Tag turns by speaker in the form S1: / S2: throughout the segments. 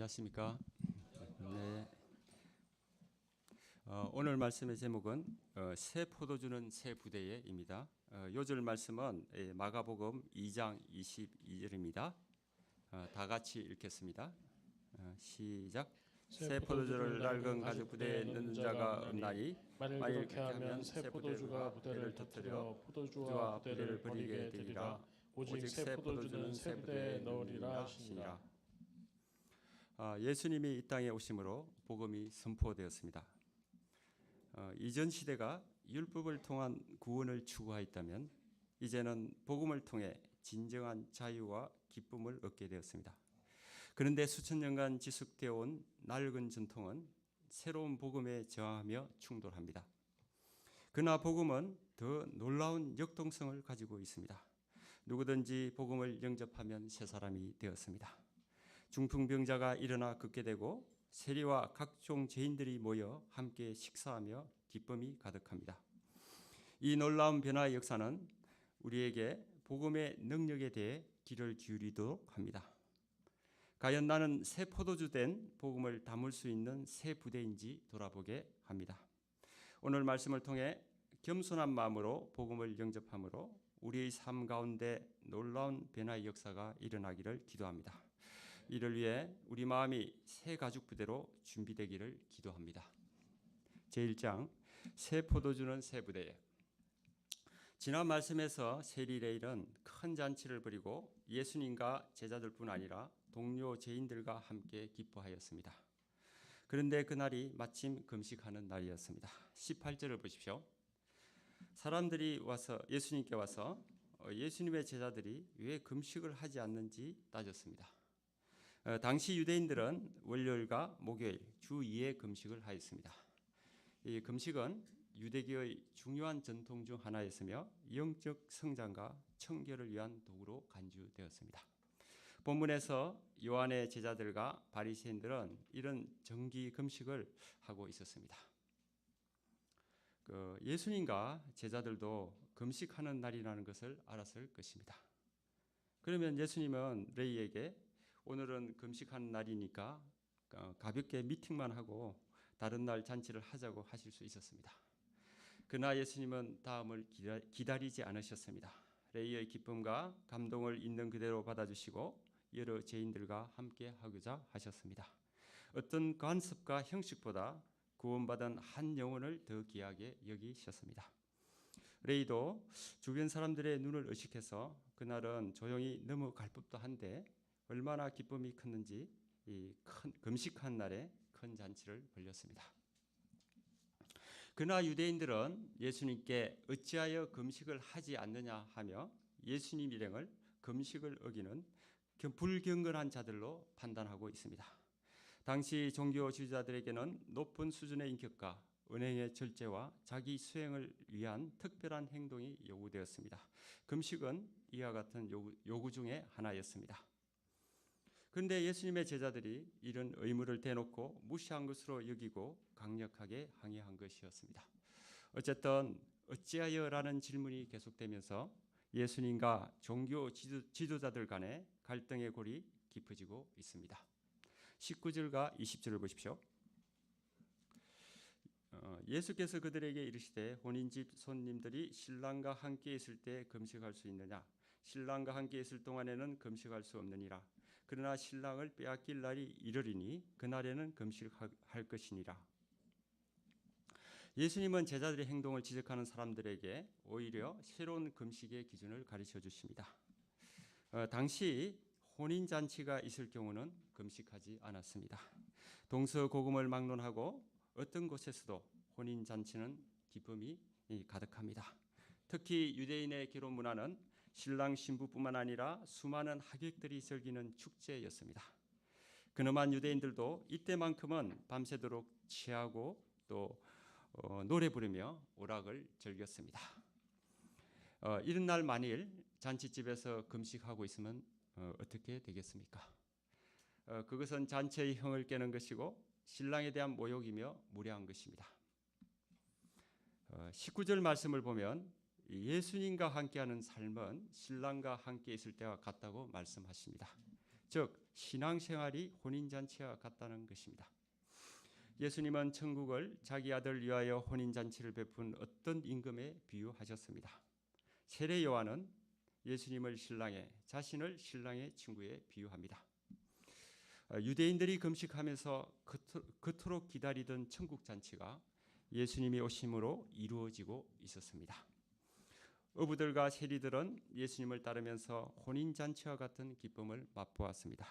S1: 괜찮습니까? 네. 오늘 말씀의 제목은 새 포도주는 새 부대에입니다. 요절 말씀은 마가복음 2장 22절입니다. 다 같이 읽겠습니다. 시작. 새 포도주를 낡은 가죽 부대에 넣는 자가 없나니 만일 그렇게 하면 새 포도주가 부대를 터뜨려 포도주와 부대를 버리게 되리라. 오직 새 포도주는 새 부대에 넣으리라 하시니라. 예수님이 이 땅에 오심으로 복음이 선포되었습니다. 이전 시대가 율법을 통한 구원을 추구하였다면 이제는 복음을 통해 진정한 자유와 기쁨을 얻게 되었습니다. 그런데 수천 년간 지속되어 온 낡은 전통은 새로운 복음에 저항하며 충돌합니다. 그러나 복음은 더 놀라운 역동성을 가지고 있습니다. 누구든지 복음을 영접하면 새 사람이 되었습니다. 중풍병자가 일어나 걷게 되고 세리와 각종 죄인들이 모여 함께 식사하며 기쁨이 가득합니다. 이 놀라운 변화의 역사는 우리에게 복음의 능력에 대해 귀를 기울이도록 합니다. 과연 나는 새 포도주 된 복음을 담을 수 있는 새 부대인지 돌아보게 합니다. 오늘 말씀을 통해 겸손한 마음으로 복음을 영접함으로 우리의 삶 가운데 놀라운 변화의 역사가 일어나기를 기도합니다. 이를 위해 우리 마음이 새 가죽 부대로 준비되기를 기도합니다. 제1장 새 포도주는 새 부대에. 지난 말씀에서 세리레일은 큰 잔치를 벌이고 예수님과 제자들뿐 아니라 동료 죄인들과 함께 기뻐하였습니다. 그런데 그날이 마침 금식하는 날이었습니다. 18절을 보십시오. 사람들이 와서 예수님께 와서 예수님의 제자들이 왜 금식을 하지 않는지 따졌습니다. 당시 유대인들은 월요일과 목요일 주 2회 금식을 하였습니다. 이 금식은 유대교의 중요한 전통 중 하나였으며 영적 성장과 청결을 위한 도구로 간주되었습니다. 본문에서 요한의 제자들과 바리새인들은 이런 정기 금식을 하고 있었습니다. 예수님과 제자들도 금식하는 날이라는 것을 알았을 것입니다. 그러면 예수님은 레이에게 오늘은 금식하는 날이니까 가볍게 미팅만 하고 다른 날 잔치를 하자고 하실 수 있었습니다. 그러나 예수님은 다음을 기다리지 않으셨습니다. 레이의 기쁨과 감동을 있는 그대로 받아주시고 여러 죄인들과 함께 하고자 하셨습니다. 어떤 관습과 형식보다 구원받은 한 영혼을 더 귀하게 여기셨습니다. 레이도 주변 사람들의 눈을 의식해서 그날은 조용히 넘어갈 법도 한데 얼마나 기쁨이 컸는지 이 큰 금식한 날에 큰 잔치를 벌였습니다. 그러나 유대인들은 예수님께 어찌하여 금식을 하지 않느냐 하며 예수님 일행을 금식을 어기는 불경건한 자들로 판단하고 있습니다. 당시 종교 지도자들에게는 높은 수준의 인격과 은행의 절제와 자기 수행을 위한 특별한 행동이 요구되었습니다. 금식은 이와 같은 요구 중에 하나였습니다. 그런데 예수님의 제자들이 이런 의무를 대놓고 무시한 것으로 여기고 강력하게 항의한 것이었습니다. 어쨌든 어찌하여라는 질문이 계속되면서 예수님과 종교 지도자들 간의 갈등의 골이 깊어지고 있습니다. 19절과 20절을 보십시오. 예수께서 그들에게 이르시되 혼인집 손님들이 신랑과 함께 있을 때 금식할 수 있느냐? 신랑과 함께 있을 동안에는 금식할 수 없느니라. 그러나 신랑을 빼앗길 날이 이르리니 그날에는 금식할 것이니라. 예수님은 제자들의 행동을 지적하는 사람들에게 오히려 새로운 금식의 기준을 가르쳐 주십니다. 당시 혼인잔치가 있을 경우는 금식하지 않았습니다. 동서고금을 막론하고 어떤 곳에서도 혼인잔치는 기쁨이 가득합니다. 특히 유대인의 결혼 문화는 신랑 신부뿐만 아니라 수많은 하객들이 즐기는 축제였습니다. 근엄한 유대인들도 이때만큼은 밤새도록 취하고 또 노래 부르며 오락을 즐겼습니다. 이런 날 만일 잔치집에서 금식하고 있으면 어떻게 되겠습니까? 그것은 잔치의 형을 깨는 것이고 신랑에 대한 모욕이며 무례한 것입니다. 19절 말씀을 보면 예수님과 함께하는 삶은 신랑과 함께 있을 때와 같다고 말씀하십니다. 즉 신앙생활이 혼인잔치와 같다는 것입니다. 예수님은 천국을 자기 아들 위하여 혼인잔치를 베푼 어떤 임금에 비유하셨습니다. 세례 요한은 예수님을 신랑에, 자신을 신랑의 친구에 비유합니다. 유대인들이 금식하면서 그토록 기다리던 천국 잔치가 예수님이 오심으로 이루어지고 있었습니다. 어부들과 세리들은 예수님을 따르면서 혼인잔치와 같은 기쁨을 맛보았습니다.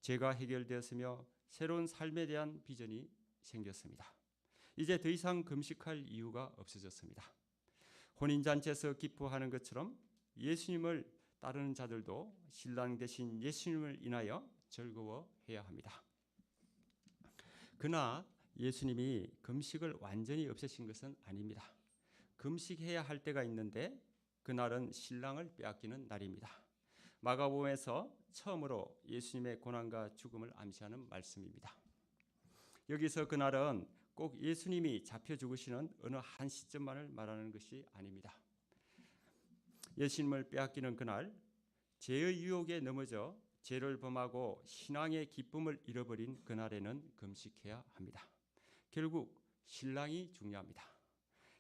S1: 죄가 해결되었으며 새로운 삶에 대한 비전이 생겼습니다. 이제 더 이상 금식할 이유가 없어졌습니다. 혼인잔치에서 기뻐하는 것처럼 예수님을 따르는 자들도 신랑 대신 예수님을 인하여 즐거워해야 합니다. 그러나 예수님이 금식을 완전히 없애신 것은 아닙니다. 금식해야 할 때가 있는데 그날은 신랑을 빼앗기는 날입니다. 마가복음에서 처음으로 예수님의 고난과 죽음을 암시하는 말씀입니다. 여기서 그날은 꼭 예수님이 잡혀 죽으시는 어느 한 시점만을 말하는 것이 아닙니다. 예수님을 빼앗기는 그날, 죄의 유혹에 넘어져 죄를 범하고 신앙의 기쁨을 잃어버린 그날에는 금식해야 합니다. 결국 신랑이 중요합니다.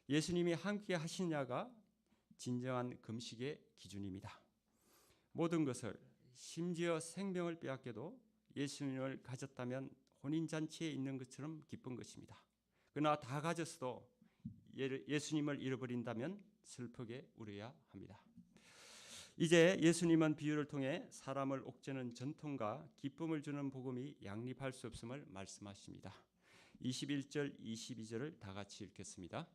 S1: 예수님이 함께 하시냐가 진정한 금식의 기준입니다. 모든 것을, 심지어 생명을 빼앗겨도 예수님을 가졌다면 혼인잔치에 있는 것처럼 기쁜 것입니다. 그러나 다 가졌어도 예수님을 잃어버린다면 슬프게 울어야 합니다. 이제 예수님은 비유를 통해 사람을 옥죄는 전통과 기쁨을 주는 복음이 양립할 수 없음을 말씀하십니다. 21절, 22절을 다 같이 읽겠습니다.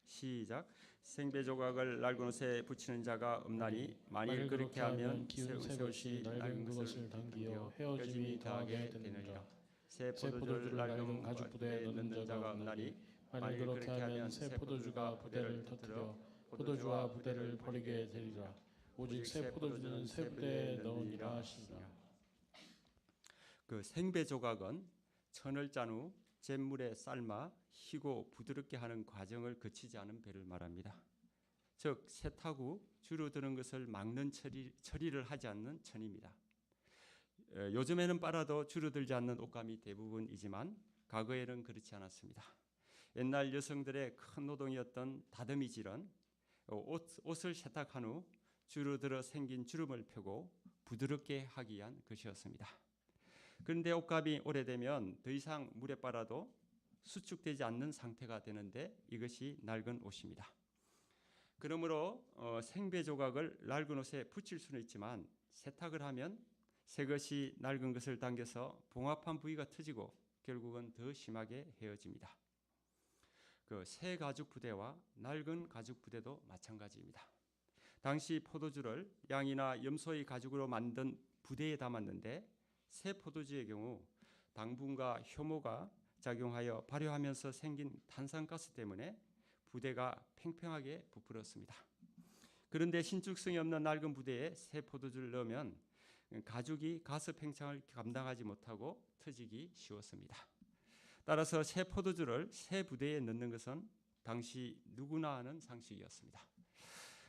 S1: 시작. 생배 조각을 낡은 옷에 붙이는 자가 없나니 만일 그렇게 하면 기운 새 옷이 낡은 것을 당기어 헤어짐이 더하게 되느니라. 새 포도주를 낡은 가죽 부대에 넣는 자가 없나니 만일 그렇게 하면 새 포도주가 부대를 터뜨려 포도주와 부대를 버리게 되리라. 오직 새 포도주는 새 부대에 넣으니라 하시니라. 그 생배 조각은 천을 짠 후 잿물에 삶아 희고 부드럽게 하는 과정을 거치지 않은 배를 말합니다. 즉 세탁 후 줄어드는 것을 막는 처리를 하지 않는 천입니다. 요즘에는 빨아도 줄어들지 않는 옷감이 대부분이지만 과거에는 그렇지 않았습니다. 옛날 여성들의 큰 노동이었던 다듬이질은 옷을 세탁한 후 줄어들어 생긴 주름을 펴고 부드럽게 하기 위한 것이었습니다. 그런데 옷감이 오래되면 더 이상 물에 빨아도 수축되지 않는 상태가 되는데 이것이 낡은 옷입니다. 그러므로 생배 조각을 낡은 옷에 붙일 수는 있지만 세탁을 하면 새 것이 낡은 것을 당겨서 봉합한 부위가 터지고 결국은 더 심하게 헤어집니다. 그 새 가죽 부대와 낡은 가죽 부대도 마찬가지입니다. 당시 포도주를 양이나 염소의 가죽으로 만든 부대에 담았는데 새 포도주의 경우 당분과 효모가 작용하여 발효하면서 생긴 탄산가스 때문에 부대가 팽팽하게 부풀었습니다. 그런데 신축성이 없는 낡은 부대에 새 포도주를 넣으면 가죽이 가스 팽창을 감당하지 못하고 터지기 쉬웠습니다. 따라서 새 포도주를 새 부대에 넣는 것은 당시 누구나 하는 상식이었습니다.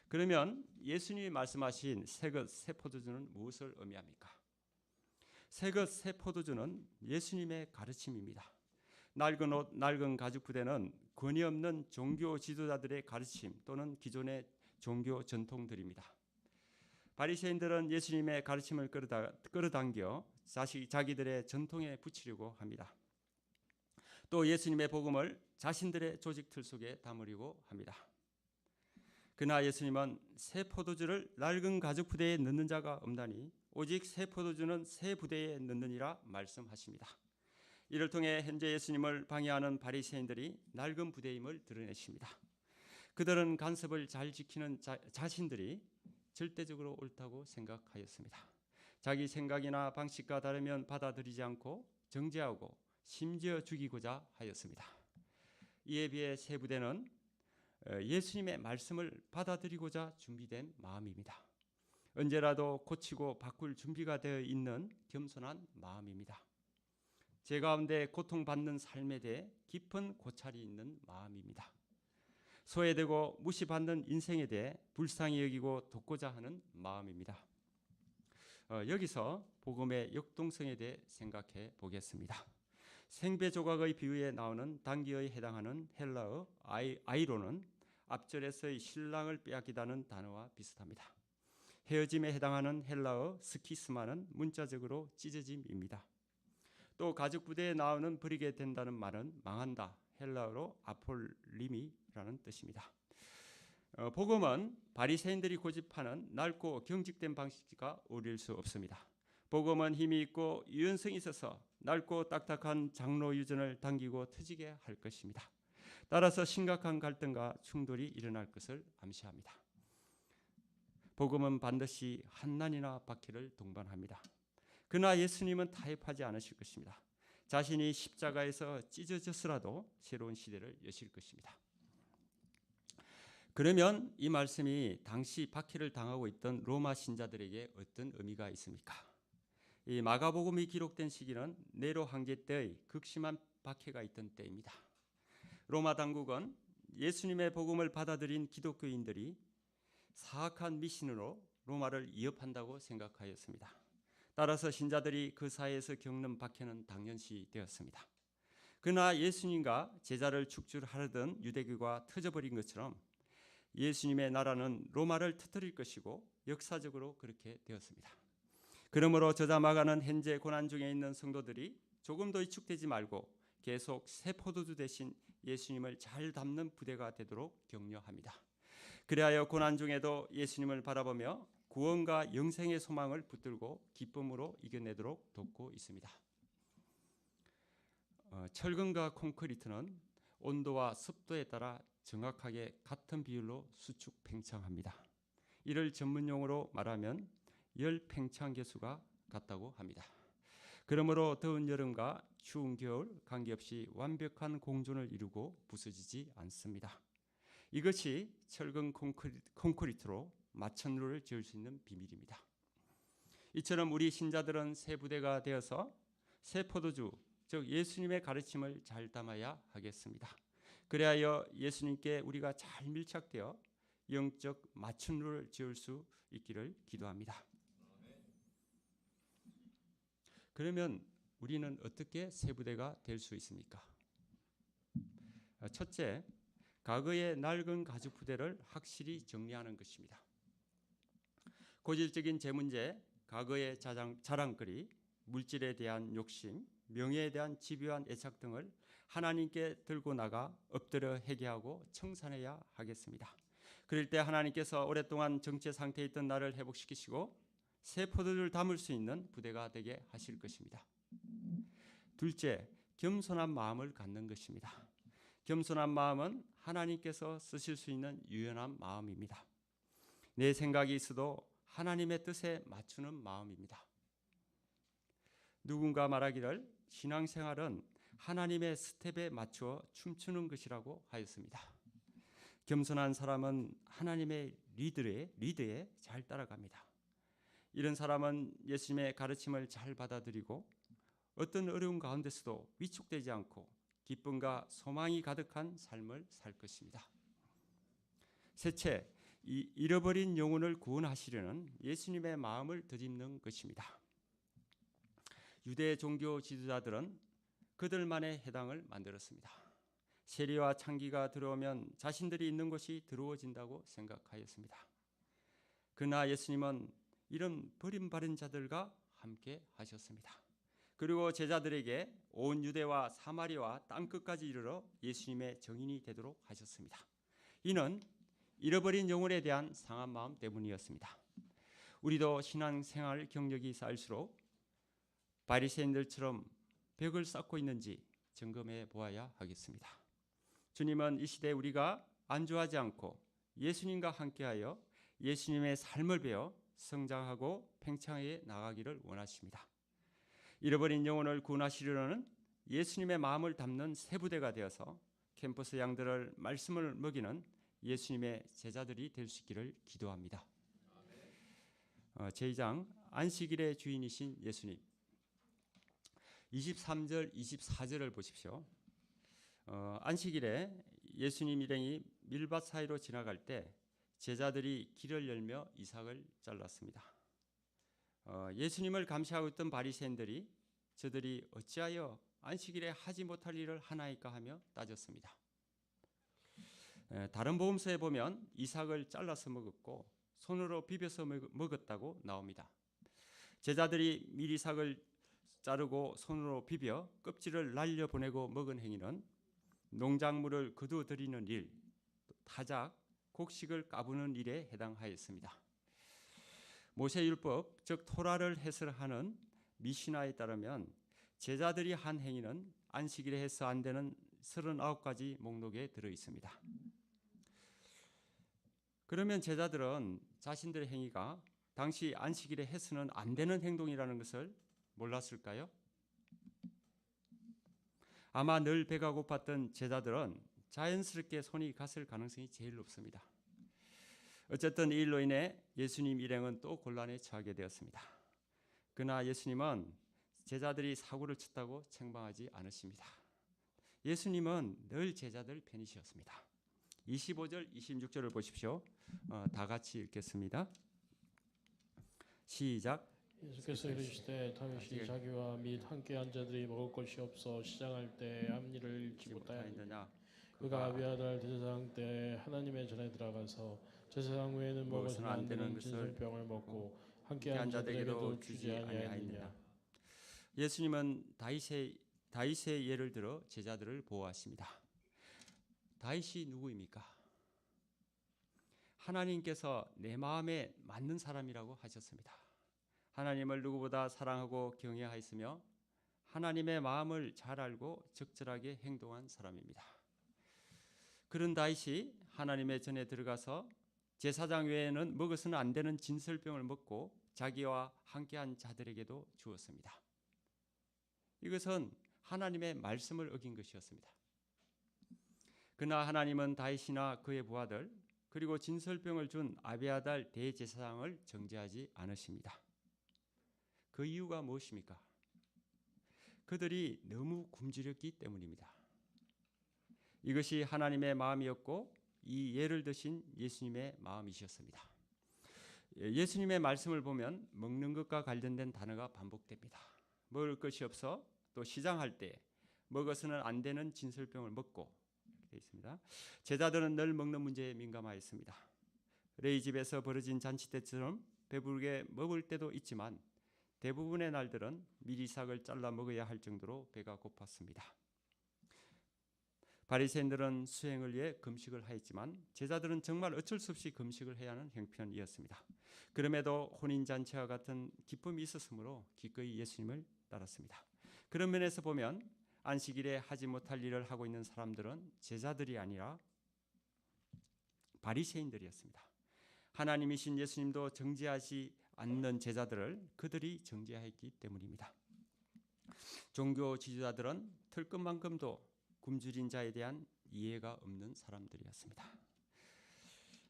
S1: 그러면 예수님이 말씀하신 새것 새 포도주는 무엇을 의미합니까? 새것 새 포도주는 예수님의 가르침입니다. 낡은 옷, 낡은 가죽 부대는 권위 없는 종교 지도자들의 가르침 또는 기존의 종교 전통들입니다. 바리새인들은 예수님의 가르침을 끌어당겨 자기들의 전통에 붙이려고 합니다. 또 예수님의 복음을 자신들의 조직 틀 속에 담으려고 합니다. 그러나 예수님은 새 포도주를 낡은 가죽 부대에 넣는 자가 없나니 오직 새 포도주는 새 부대에 넣느니라 말씀하십니다. 이를 통해 현재 예수님을 방해하는 바리새인들이 낡은 부대임을 드러내십니다. 그들은 간섭을 잘 지키는 자신들이 절대적으로 옳다고 생각하였습니다. 자기 생각이나 방식과 다르면 받아들이지 않고 정죄하고 심지어 죽이고자 하였습니다. 이에 비해 새 부대는 예수님의 말씀을 받아들이고자 준비된 마음입니다. 언제라도 고치고 바꿀 준비가 되어 있는 겸손한 마음입니다. 제 가운데 고통받는 삶에 대해 깊은 고찰이 있는 마음입니다. 소외되고 무시받는 인생에 대해 불쌍히 여기고 돕고자 하는 마음입니다. 여기서 복음의 역동성에 대해 생각해 보겠습니다. 생배 조각의 비유에 나오는 단기에 해당하는 헬라어 아이로는 앞절에서의 신랑을 빼앗기다는 단어와 비슷합니다. 헤어짐에 해당하는 헬라어 스키스마는 문자적으로 찢어짐입니다. 또 가죽 부대에 나오는 버리게 된다는 말은 망한다, 헬라어로 아폴리미라는 뜻입니다. 복음은 바리새인들이 고집하는 낡고 경직된 방식과 어울릴 수 없습니다. 복음은 힘이 있고 유연성이 있어서 낡고 딱딱한 장로 유전을 당기고 터지게 할 것입니다. 따라서 심각한 갈등과 충돌이 일어날 것을 암시합니다. 복음은 반드시 한난이나 박해를 동반합니다. 그러나 예수님은 타협하지 않으실 것입니다. 자신이 십자가에서 찢어졌으라도 새로운 시대를 여실 것입니다. 그러면 이 말씀이 당시 박해를 당하고 있던 로마 신자들에게 어떤 의미가 있습니까? 이 마가복음이 기록된 시기는 네로 황제 때의 극심한 박해가 있던 때입니다. 로마 당국은 예수님의 복음을 받아들인 기독교인들이 사악한 미신으로 로마를 위협한다고 생각하였습니다. 따라서 신자들이 그 사회에서 겪는 박해는 당연시 되었습니다. 그러나 예수님과 제자를 축출하려던 유대교가 터져버린 것처럼 예수님의 나라는 로마를 터뜨릴 것이고 역사적으로 그렇게 되었습니다. 그러므로 저자 마가는 현재 고난 중에 있는 성도들이 조금도 위축되지 말고 계속 새 포도주 대신 예수님을 잘 담는 부대가 되도록 격려합니다. 그리하여 고난 중에도 예수님을 바라보며 구원과 영생의 소망을 붙들고 기쁨으로 이겨내도록 돕고 있습니다. 철근과 콘크리트는 온도와 습도에 따라 정확하게 같은 비율로 수축 팽창합니다. 이를 전문용어로 말하면 열 팽창 계수가 같다고 합니다. 그러므로 더운 여름과 추운 겨울 관계없이 완벽한 공존을 이루고 부서지지 않습니다. 이것이 철근 콘크리트로 마천루를 지을 수 있는 비밀입니다. 이처럼 우리 신자들은 새 부대가 되어서 새 포도주, 즉 예수님의 가르침을 잘 담아야 하겠습니다. 그리하여 예수님께 우리가 잘 밀착되어 영적 마천루를 지을 수 있기를 기도합니다. 그러면 우리는 어떻게 새 부대가 될 수 있습니까? 첫째, 과거의 낡은 가죽 부대를 확실히 정리하는 것입니다. 고질적인 제 문제, 과거의 자랑거리, 물질에 대한 욕심, 명예에 대한 집요한 애착 등을 하나님께 들고 나가 엎드려 회개하고 청산해야 하겠습니다. 그럴 때 하나님께서 오랫동안 정체 상태에 있던 나를 회복시키시고 새 포도주를 담을 수 있는 부대가 되게 하실 것입니다. 둘째, 겸손한 마음을 갖는 것입니다. 겸손한 마음은 하나님께서 쓰실 수 있는 유연한 마음입니다. 내 생각이 있어도 하나님의 뜻에 맞추는 마음입니다. 누군가 말하기를 신앙생활은 하나님의 스텝에 맞추어 춤추는 것이라고 하였습니다. 겸손한 사람은 하나님의 리드에 잘 따라갑니다. 이런 사람은 예수님의 가르침을 잘 받아들이고 어떤 어려운 가운데서도 위축되지 않고 기쁨과 소망이 가득한 삶을 살 것입니다. 셋째, 잃어버린 영혼을 구원하시려는 예수님의 마음을 덧입는 것입니다. 유대 종교 지도자들은 그들만의 해당을 만들었습니다. 세리와 창기가 들어오면 자신들이 있는 곳이 더러워진다고 생각하였습니다. 그러나 예수님은 이런 버림받은 자들과 함께 하셨습니다. 그리고 제자들에게 온 유대와 사마리아와 땅끝까지 이르러 예수님의 증인이 되도록 하셨습니다. 이는 잃어버린 영혼에 대한 상한 마음 때문이었습니다. 우리도 신앙생활 경력이 쌓일수록 바리새인들처럼 벽을 쌓고 있는지 점검해 보아야 하겠습니다. 주님은 이 시대에 우리가 안주하지 않고 예수님과 함께하여 예수님의 삶을 배워 성장하고 팽창해 나가기를 원하십니다. 잃어버린 영혼을 구원하시려는 예수님의 마음을 담는 새 부대가 되어서 캠퍼스 양들을 말씀을 먹이는 예수님의 제자들이 될 수 있기를 기도합니다. 제2장 안식일의 주인이신 예수님 23절 24절을 보십시오. 안식일에 예수님 일행이 밀밭 사이로 지나갈 때 제자들이 길을 열며 이삭을 잘랐습니다. 예수님을 감시하고 있던 바리새인들이 저들이 어찌하여 안식일에 하지 못할 일을 하나이까 하며 따졌습니다. 다른 복음서에 보면 이삭을 잘라서 먹었고 손으로 비벼서 먹었다고 나옵니다. 제자들이 밀이삭을 자르고 손으로 비벼 껍질을 날려보내고 먹은 행위는 농작물을 거두어들이는 일, 타작, 곡식을 까부는 일에 해당하였습니다. 모세율법, 즉 토라를 해설하는 미시나에 따르면 제자들이 한 행위는 안식일에 해서 안 되는 39가지 목록에 들어 있습니다. 그러면 제자들은 자신들의 행위가 당시 안식일에 해서는 안 되는 행동이라는 것을 몰랐을까요? 아마 늘 배가 고팠던 제자들은 자연스럽게 손이 갔을 가능성이 제일 높습니다. 어쨌든 이 일로 인해 예수님 일행은 또 곤란에 처하게 되었습니다. 그러나 예수님은 제자들이 사고를 쳤다고 책망하지 않으십니다. 예수님은 늘 제자들 편이셨습니다. 25절, 26절을 보십시오. 다 같이 읽겠습니다. 시작.
S2: 예수께서 이르시되 다윗이 자기와 및 함께한 자들이 먹을 것이 없어 시장할 때 앞니를 잃지 못하였느냐. 그가 아비아달 대제사장 때 하나님의 전에 들어가서 제사장 외에는 먹어서는 안 되는 진설병을 먹고 함께한 자들에게도 주지 아니하였느냐.
S1: 예수님은 다윗의 예를 들어 제자들을 보호하십니다. 다윗이 누구입니까? 하나님께서 내 마음에 맞는 사람이라고 하셨습니다. 하나님을 누구보다 사랑하고 경외하였으며 하나님의 마음을 잘 알고 적절하게 행동한 사람입니다. 그런 다윗이 하나님의 전에 들어가서 제사장 외에는 먹어서는 안 되는 진설병을 먹고 자기와 함께한 자들에게도 주었습니다. 이것은 하나님의 말씀을 어긴 것이었습니다. 그러나 하나님은 다윗이나 그의 부하들 그리고 진설병을 준 아비아달 대제사장을 정죄하지 않으십니다. 그 이유가 무엇입니까? 그들이 너무 굶주렸기 때문입니다. 이것이 하나님의 마음이었고 이 예를 드신 예수님의 마음이셨습니다. 예수님의 말씀을 보면 먹는 것과 관련된 단어가 반복됩니다. 먹을 것이 없어 또 시장할 때 먹어서는 안 되는 진설병을 먹고 되어 있습니다. 제자들은 늘 먹는 문제에 민감하였습니다. 레위 집에서 벌어진 잔치 때처럼 배부르게 먹을 때도 있지만 대부분의 날들은 밀이삭을 잘라 먹어야 할 정도로 배가 고팠습니다. 바리새인들은 수행을 위해 금식을 하였지만 제자들은 정말 어쩔 수 없이 금식을 해야 하는 형편이었습니다. 그럼에도 혼인잔치와 같은 기쁨이 있었으므로 기꺼이 예수님을 따랐습니다. 그런 면에서 보면 안식일에 하지 못할 일을 하고 있는 사람들은 제자들이 아니라 바리새인들이었습니다. 하나님이신 예수님도 정죄하지 않는 제자들을 그들이 정죄하였기 때문입니다. 종교 지도자들은 틀끝만큼도 굶주린 자에 대한 이해가 없는 사람들이었습니다.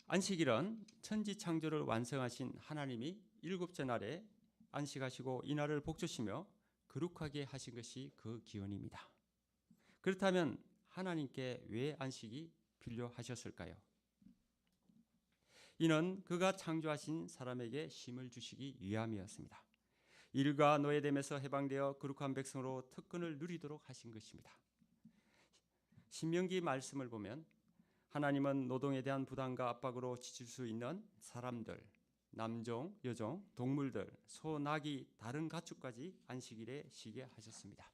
S1: 안식일은 천지 창조를 완성하신 하나님이 일곱째 날에 안식하시고 이 날을 복주시며 거룩하게 하신 것이 그 기원입니다. 그렇다면 하나님께 왜 안식이 필요하셨을까요? 이는 그가 창조하신 사람에게 쉼을 주시기 위함이었습니다. 일과 노예됨에서 해방되어 거룩한 백성으로 특권을 누리도록 하신 것입니다. 신명기 말씀을 보면 하나님은 노동에 대한 부담과 압박으로 지칠 수 있는 사람들, 남종, 여종, 동물들, 소, 나귀, 다른 가축까지 안식일에 쉬게 하셨습니다.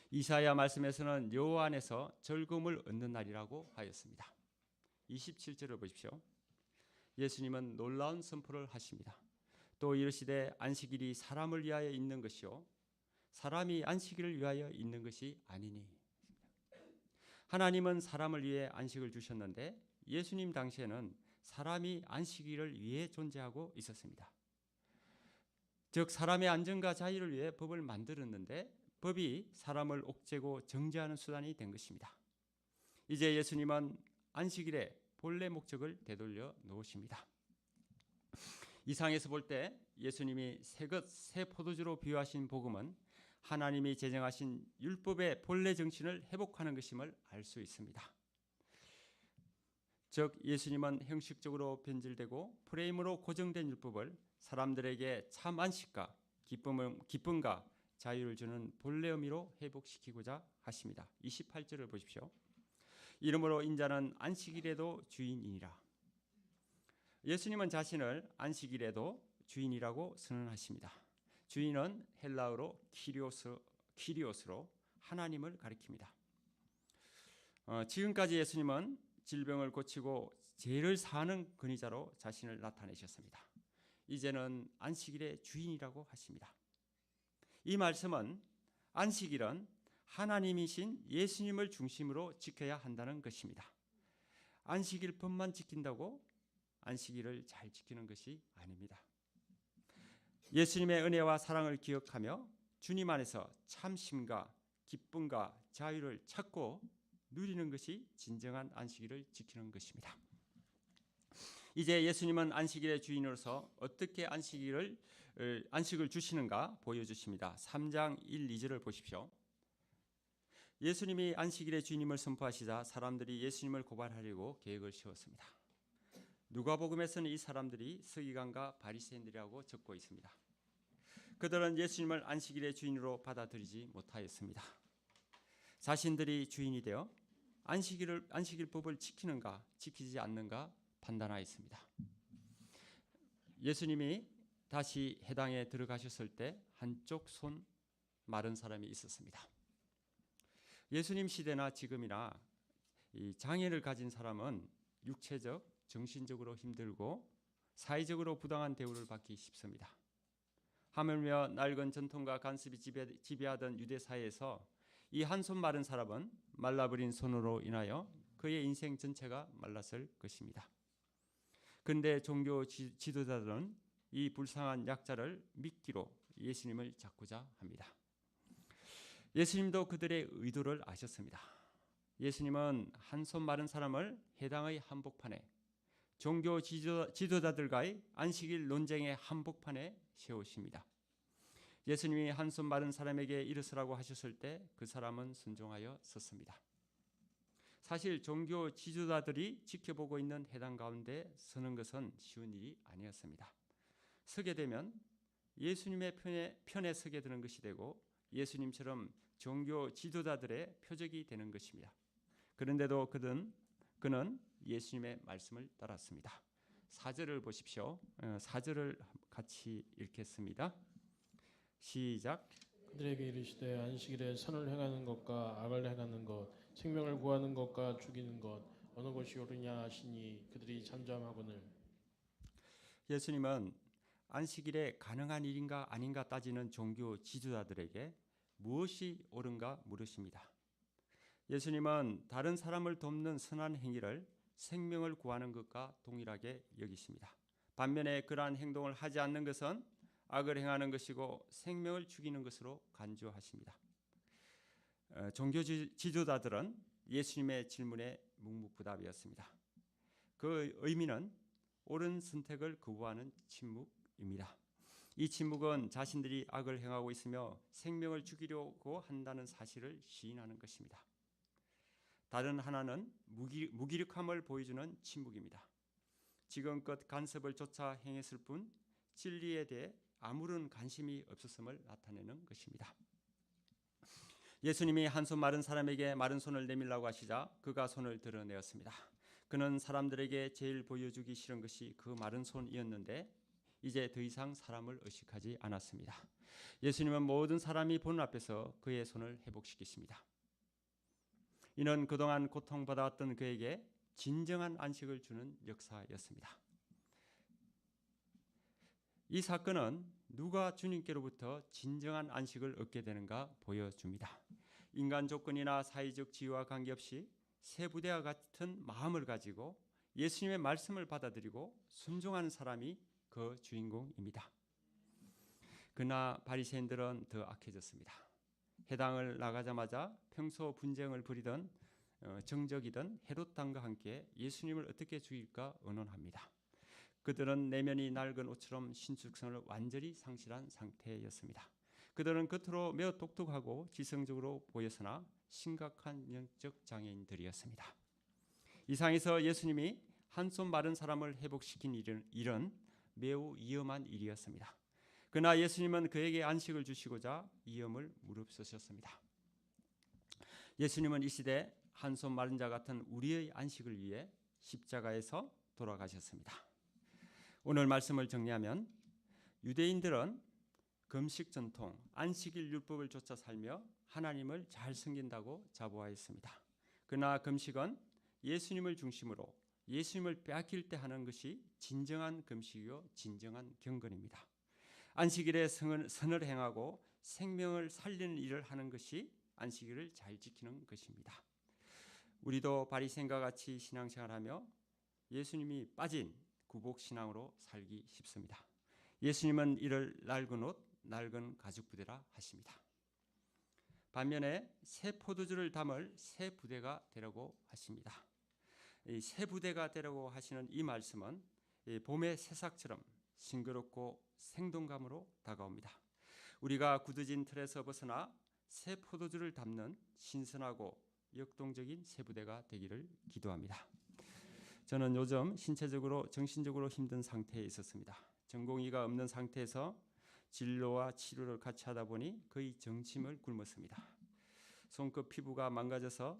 S1: 이사야 말씀에서는 여호와 안에서 즐거움을 얻는 날이라고 하였습니다. 27절을 보십시오. 예수님은 놀라운 선포를 하십니다. 또 이르시되 안식일이 사람을 위하여 있는 것이요 사람이 안식일을 위하여 있는 것이 아니니. 하나님은 사람을 위해 안식을 주셨는데 예수님 당시에는 사람이 안식일을 위해 존재하고 있었습니다. 즉 사람의 안전과 자유를 위해 법을 만들었는데 법이 사람을 옥죄고 정죄하는 수단이 된 것입니다. 이제 예수님은 안식일의 본래 목적을 되돌려 놓으십니다. 이 상에서 볼 때 예수님이 새 포도주로 비유하신 복음은 하나님이 제정하신 율법의 본래 정신을 회복하는 것임을 알 수 있습니다. 즉 예수님은 형식적으로 변질되고 프레임으로 고정된 율법을 사람들에게 참 안식과 기쁨과 자유를 주는 본래 의미로 회복시키고자 하십니다. 28절을 보십시오. 이러므로 인자는 안식일에도 주인이니라. 예수님은 자신을 안식일에도 주인이라고 선언하십니다. 주인은 헬라어로 키리오스로 하나님을 가리킵니다. 지금까지 예수님은 질병을 고치고 죄를 사하는 근위자로 자신을 나타내셨습니다. 이제는 안식일의 주인이라고 하십니다. 이 말씀은 안식일은 하나님이신 예수님을 중심으로 지켜야 한다는 것입니다. 안식일법만 지킨다고 안식일을 잘 지키는 것이 아닙니다. 예수님의 은혜와 사랑을 기억하며 주님 안에서 참심과 기쁨과 자유를 찾고 누리는 것이 진정한 안식일을 지키는 것입니다. 이제 예수님은 안식일의 주인으로서 어떻게 안식을 주시는가 보여주십니다. 3장 1, 2절을 보십시오. 예수님이 안식일의 주님을 선포하시자 사람들이 예수님을 고발하려고 계획을 세웠습니다. 누가복음에서는 이 사람들이 서기관과 바리새인들이라고 적고 있습니다. 그들은 예수님을 안식일의 주인으로 받아들이지 못하였습니다. 자신들이 주인이 되어 안식일법을 지키는가 지키지 않는가 판단하였습니다. 예수님이 다시 해당에 들어가셨을 때 한쪽 손 마른 사람이 있었습니다. 예수님 시대나 지금이나 이 장애를 가진 사람은 육체적, 정신적으로 힘들고 사회적으로 부당한 대우를 받기 쉽습니다. 하물며 낡은 전통과 간섭이 지배하던 유대 사회에서 이 한 손 마른 사람은 말라버린 손으로 인하여 그의 인생 전체가 말랐을 것입니다. 그런데 종교 지도자들은 이 불쌍한 약자를 미끼로 예수님을 잡고자 합니다. 예수님도 그들의 의도를 아셨습니다. 예수님은 한 손 마른 사람을 해당의 한복판에 종교 지도자들과의 안식일 논쟁의 한복판에 세우십니다. 예수님이 한 손 마른 사람에게 일어서라고 하셨을 때 그 사람은 순종하여 섰습니다. 사실 종교 지도자들이 지켜보고 있는 해당 가운데 서는 것은 쉬운 일이 아니었습니다. 서게 되면 예수님의 편에 서게 되는 것이 되고 예수님처럼 종교 지도자들의 표적이 되는 것입니다. 그런데도 그는 예수님의 말씀을 따랐습니다. 4절을 보십시오. 4절을 같이 읽겠습니다. 시작.
S2: 그들에게 이르시되 안식일에 선을 행하는 것과 악을 행하는 것, 생명을 구하는 것과 죽이는 것 어느 것이 옳으냐 하시니 그들이 잠잠하거늘.
S1: 예수님은 안식일에 가능한 일인가 아닌가 따지는 종교 지도자들에게 무엇이 옳은가 물으십니다. 예수님은 다른 사람을 돕는 선한 행위를 생명을 구하는 것과 동일하게 여기십니다. 반면에 그러한 행동을 하지 않는 것은 악을 행하는 것이고 생명을 죽이는 것으로 간주하십니다. 종교 지도자들은 예수님의 질문에 묵묵부답이었습니다. 그 의미는 옳은 선택을 거부하는 침묵입니다. 이 침묵은 자신들이 악을 행하고 있으며 생명을 죽이려고 한다는 사실을 시인하는 것입니다. 다른 하나는 무기력함을 보여주는 침묵입니다. 지금껏 간섭을 조차 행했을 뿐 진리에 대해 아무런 관심이 없었음을 나타내는 것입니다. 예수님이 한 손 마른 사람에게 마른 손을 내밀라고 하시자 그가 손을 드러내었습니다. 그는 사람들에게 제일 보여주기 싫은 것이 그 마른 손이었는데 이제 더 이상 사람을 의식하지 않았습니다. 예수님은 모든 사람이 보는 앞에서 그의 손을 회복시키십니다. 이는 그동안 고통받아왔던 그에게 진정한 안식을 주는 역사였습니다. 이 사건은 누가 주님께로부터 진정한 안식을 얻게 되는가 보여줍니다. 인간 조건이나 사회적 지위와 관계없이 새 부대와 같은 마음을 가지고 예수님의 말씀을 받아들이고 순종하는 사람이 그 주인공입니다. 그러나 바리새인들은 더 악해졌습니다. 해당을 나가자마자 평소 분쟁을 벌이던 정적이던 헤롯 왕과 함께 예수님을 어떻게 죽일까 의논합니다. 그들은 내면이 낡은 옷처럼 신축성을 완전히 상실한 상태였습니다. 그들은 겉으로 매우 똑똑하고 지성적으로 보였으나 심각한 영적 장애인들이었습니다. 이상에서 예수님이 한 손 마른 사람을 회복시킨 일은 매우 위험한 일이었습니다. 그러나 예수님은 그에게 안식을 주시고자 위험을 무릅쓰셨습니다. 예수님은 이 시대 한손 마른 자 같은 우리의 안식을 위해 십자가에서 돌아가셨습니다. 오늘 말씀을 정리하면 유대인들은 금식 전통, 안식일 율법을 쫓아 살며 하나님을 잘 섬긴다고 자부하였습니다. 그러나 금식은 예수님을 중심으로 예수님을 빼앗길 때 하는 것이 진정한 금식이요 진정한 경건입니다. 안식일에 선을 행하고 생명을 살리는 일을 하는 것이 안식일을 잘 지키는 것입니다. 우리도 바리새인과 같이 신앙생활하며 예수님이 빠진 구복 신앙으로 살기 쉽습니다. 예수님은 이를 낡은 옷, 낡은 가죽 부대라 하십니다. 반면에 새 포도주를 담을 새 부대가 되라고 하십니다. 이 새 부대가 되라고 하시는 이 말씀은 봄의 새싹처럼 싱그럽고 생동감으로 다가옵니다. 우리가 굳어진 틀에서 벗어나 새 포도주를 담는 신선하고 역동적인 새 부대가 되기를 기도합니다. 저는 요즘 신체적으로 정신적으로 힘든 상태에 있었습니다. 전공의가 없는 상태에서 진료와 치료를 같이 하다 보니 거의 정침을 굶었습니다. 손끝 피부가 망가져서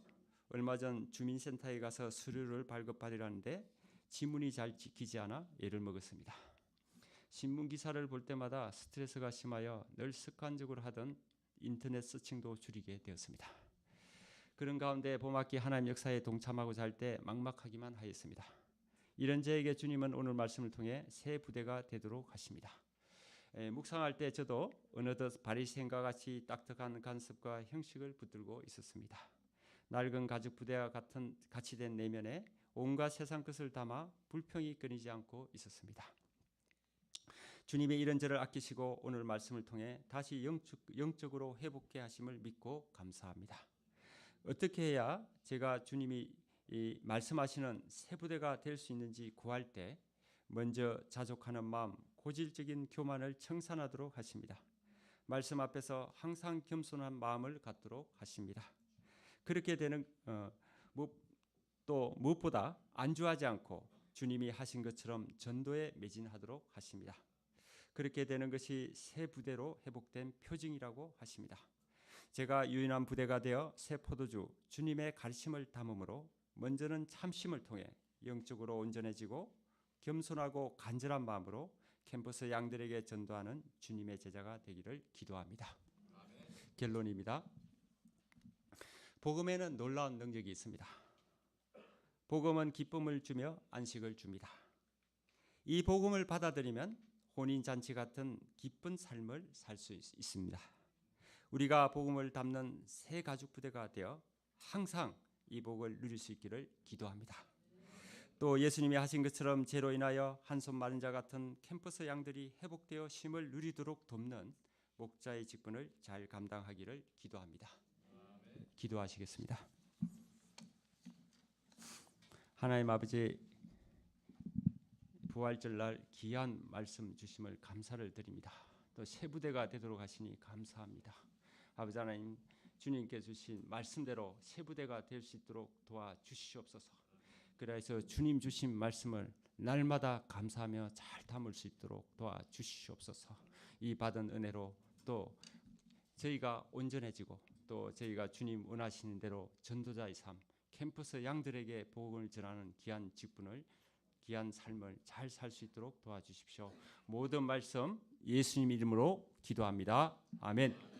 S1: 얼마 전 주민센터에 가서 서류를 발급받으려는데 지문이 잘 찍히지 않아 애를 먹었습니다. 신문 기사를 볼 때마다 스트레스가 심하여 늘 습관적으로 하던 인터넷 서칭도 줄이게 되었습니다. 그런 가운데 봄학기 하나님 역사에 동참하고자 할 때 막막하기만 하였습니다. 이런 저에게 주님은 오늘 말씀을 통해 새 부대가 되도록 하십니다. 묵상할 때 저도 어느덧 바리새인과 같이 딱딱한 간섭과 형식을 붙들고 있었습니다. 낡은 가죽 부대와 같이 된 내면에 온갖 세상 것을 담아 불평이 끊이지 않고 있었습니다. 주님이 이런 저를 아끼시고 오늘 말씀을 통해 다시 영적으로 회복케 하심을 믿고 감사합니다. 어떻게 해야 제가 주님이 말씀하시는 새 부대가 될 수 있는지 구할 때 먼저 자족하는 마음, 고질적인 교만을 청산하도록 하십니다. 말씀 앞에서 항상 겸손한 마음을 갖도록 하십니다. 그렇게 되는 또 무엇보다 안주하지 않고 주님이 하신 것처럼 전도에 매진하도록 하십니다. 그렇게 되는 것이 새 부대로 회복된 표징이라고 하십니다. 제가 유인한 부대가 되어 새 포도주 주님의 가르침을 담음으로 먼저는 참심을 통해 영적으로 온전해지고 겸손하고 간절한 마음으로 캠퍼스 양들에게 전도하는 주님의 제자가 되기를 기도합니다. 결론입니다. 복음에는 놀라운 능력이 있습니다. 복음은 기쁨을 주며 안식을 줍니다. 이 복음을 받아들이면 혼인잔치 같은 기쁜 삶을 살 수 있습니다. 우리가 복음을 담는 새 가죽 부대가 되어 항상 이 복을 누릴 수 있기를 기도합니다. 또 예수님이 하신 것처럼 죄로 인하여 한손 마른 자 같은 캠퍼스 양들이 회복되어 쉼을 누리도록 돕는 목자의 직분을 잘 감당하기를 기도합니다. 기도하시겠습니다. 하나님 아버지, 부활절 날 귀한 말씀 주심을 감사를 드립니다. 또 새 부대가 되도록 하시니 감사합니다. 아버지 하나님, 주님께 주신 말씀대로 새 부대가 될 수 있도록 도와주시옵소서. 그래서 주님 주신 말씀을 날마다 감사하며 잘 담을 수 있도록 도와주시옵소서. 이 받은 은혜로 또 저희가 온전해지고 또 저희가 주님 원하시는 대로 전도자의 삶, 캠퍼스 양들에게 복음을 전하는 귀한 직분을, 귀한 삶을 잘 살 수 있도록 도와주십시오. 모든 말씀 예수님 이름으로 기도합니다. 아멘.